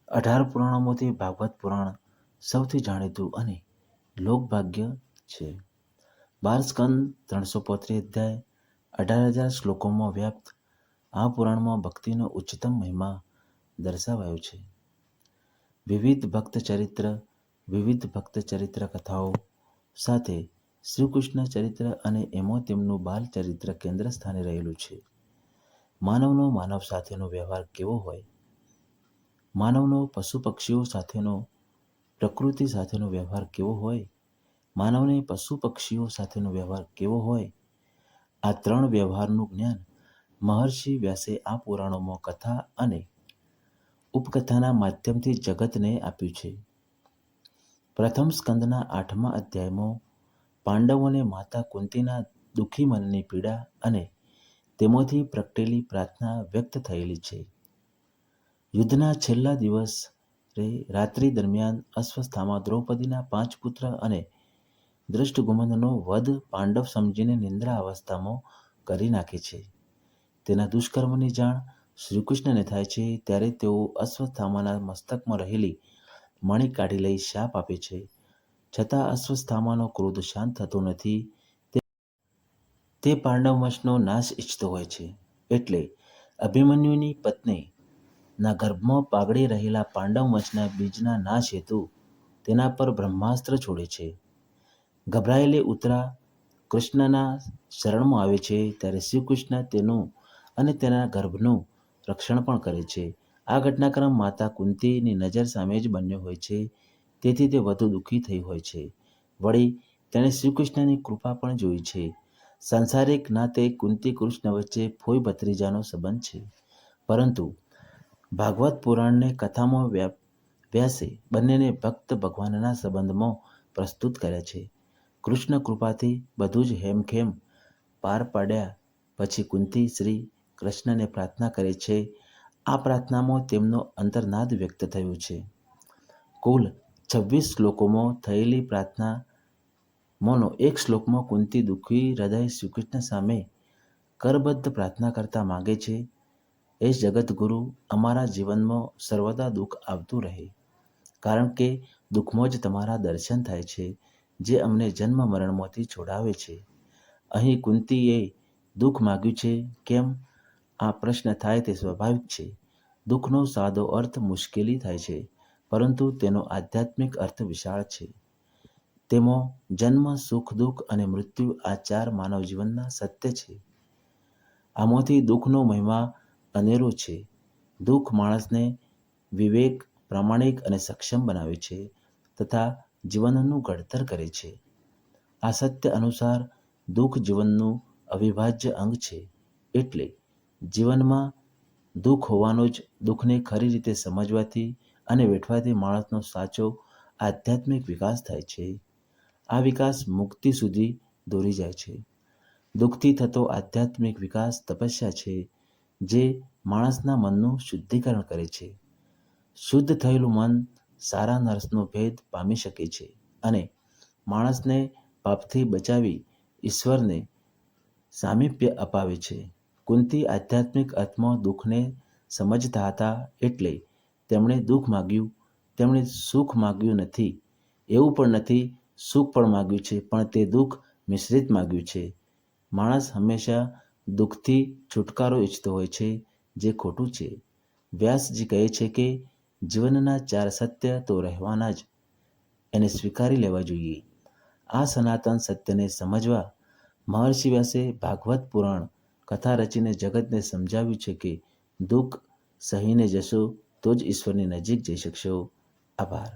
18 પુરાણોમાંથી ભાગવત પુરાણ સૌથી જાણીતું અને લોકભાગ્ય છે. 12 સ્કંદ, 335 અધ્યાય, 18,000 શ્લોકોમાં વ્યાપ્ત આ પુરાણમાં ભક્તિનો ઉચ્ચતમ મહિમા દર્શાવાયો છે. વિવિધ ભક્ત ચરિત્ર કથાઓ સાથે શ્રીકૃષ્ણ ચરિત્ર અને એમાં તેમનું બાલ ચરિત્ર કેન્દ્ર સ્થાને રહેલું છે. માનવનો માનવ સાથેનો વ્યવહાર કેવો હોય, માનવનો પશુ પક્ષીઓ સાથેનો, પ્રકૃતિ સાથેનો વ્યવહાર કેવો હોય, માનવને પશુ પક્ષીઓ સાથેનો વ્યવહાર કેવો હોય, આ ત્રણ વ્યવહારનું જ્ઞાન મહર્ષિ વ્યાસે આ પુરાણોમાં કથા અને ઉપકથાના માધ્યમથી જગતને આપ્યું છે. પ્રથમ સ્કંદના 8મા અધ્યાયમાં પાંડવોને માતા કુંતીના દુઃખી મનની પીડા અને તેમાંથી પ્રગટેલી પ્રાર્થના વ્યક્ત થયેલી છે. યુદ્ધના છેલ્લા દિવસે રાત્રિ દરમિયાન અશ્વસ્થામા દ્રૌપદીના 5 પુત્ર અને દૃષ્ટદ્યુમ્નનો વધ પાંડવ સમજીને નિંદ્રા અવસ્થામાં કરી નાખે છે. તેના દુષ્કર્મની જાણ શ્રીકૃષ્ણને થાય છે ત્યારે તેઓ અશ્વસ્થામાના મસ્તકમાં રહેલી મણી કાઢી લઈ શાપ આપે છે. છતાં અશ્વસ્થામાનો ક્રોધ શાંત થતો નથી. તે પાંડવ વંશનો નાશ ઈચ્છતો હોય છે. એટલે અભિમન્યુની પત્ની ના ગર્ભમાં પાગળી રહેલા પાંડવ વંશના બીજના નાશ હેતુ તેના પર બ્રહ્માસ્ત્ર છોડે છે. ગભરાયેલી ઉત્તરા કૃષ્ણના શરણમાં આવે છે ત્યારે શ્રીકૃષ્ણ તેનું અને તેના ગર્ભનું રક્ષણ પણ કરે છે. આ ઘટનાક્રમ માતા કુંતીની નજર સામે જ બન્યો હોય છે, તેથી તે વધુ દુઃખી થઈ હોય છે. વળી તેણે શ્રીકૃષ્ણની કૃપા પણ જોઈ છે. સાંસારિક નાતે કુંતી કૃષ્ણ વચ્ચે ફોઈ ભત્રીજાનો સંબંધ છે, પરંતુ ભાગવત પુરાણને કથામાં વ્યાસે બંનેને ભક્ત ભગવાનના સંબંધમાં પ્રસ્તુત કર્યા છે. કૃષ્ણ કૃપાથી બધું જ હેમખેમ પાર પાડ્યા પછી કુંતી શ્રી કૃષ્ણને પ્રાર્થના કરે છે. આ પ્રાર્થનામાં તેમનો અંતર્નાદ વ્યક્ત થયો છે. કુલ 26 શ્લોકોમાં થયેલી પ્રાર્થનામાંનો એક શ્લોકમાં કુંતી દુઃખી હૃદય શ્રીકૃષ્ણ સામે કરબદ્ધ પ્રાર્થના કરતા માંગે છે, હે જગતગુરુ, અમારા જીવનમાં સર્વદા દુઃખ આવતું રહે, કારણ કે દુઃખમાં જ તમારા દર્શન થાય છે, જે અમને જન્મ મરણમાંથી છોડાવે છે. અહીં કુંતીએ દુઃખ માગ્યું છે કેમ? આ પ્રશ્ન થાય તે સ્વાભાવિક છે. દુઃખનો સાદો અર્થ મુશ્કેલી થાય છે, પરંતુ તેનો આધ્યાત્મિક અર્થ વિશાળ છે. તેમાં જન્મ, સુખ, દુઃખ અને મૃત્યુ આ 4 માનવ જીવનના સત્ય છે. આમાંથી દુઃખનો મહિમા અનેરો છે. દુઃખ માણસને વિવેક, પ્રામાણિક અને સક્ષમ બનાવે છે તથા જીવનનું ઘડતર કરે છે. આ સત્ય અનુસાર દુઃખ જીવનનું અવિભાજ્ય અંગ છે. એટલે જીવનમાં દુઃખ હોવાનું જ દુઃખને ખરી રીતે સમજવાથી અને વેઠવાથી માણસનો સાચો આધ્યાત્મિક વિકાસ થાય છે. આ વિકાસ મુક્તિ સુધી દોરી જાય છે. દુઃખથી થતો આધ્યાત્મિક વિકાસ તપસ્યા છે, જે માણસના મનનું શુદ્ધિકરણ કરે છે. શુદ્ધ થયેલું મન સારા નરસનો ભેદ પામી શકે છે અને માણસને પાપથી બચાવી ઈશ્વરને સામીપ્ય અપાવે છે. કુંતી આધ્યાત્મિક અર્થમાં દુઃખને સમજતા હતા, એટલે તેમણે દુઃખ માગ્યું. તેમણે સુખ માગ્યું નથી, એવું પણ નથી સુખ પણ માગ્યું છે, પણ તે દુઃખ મિશ્રિત માગ્યું છે. માણસ હંમેશા દુઃખથી છુટકારો ઈચ્છતો હોય છે, જે ખોટું છે. વ્યાસજી કહે છે કે જીવનના 4 સત્ય તો રહેવાના જ, એને સ્વીકારી લેવા જોઈએ. આ સનાતન સત્યને સમજવા મહર્ષિ વ્યાસે ભાગવત પુરાણ કથા રચીને જગતને સમજાવ્યું છે કે દુઃખ સહીને જશો તો જ ઈશ્વરની નજીક જઈ શકશો. આભાર.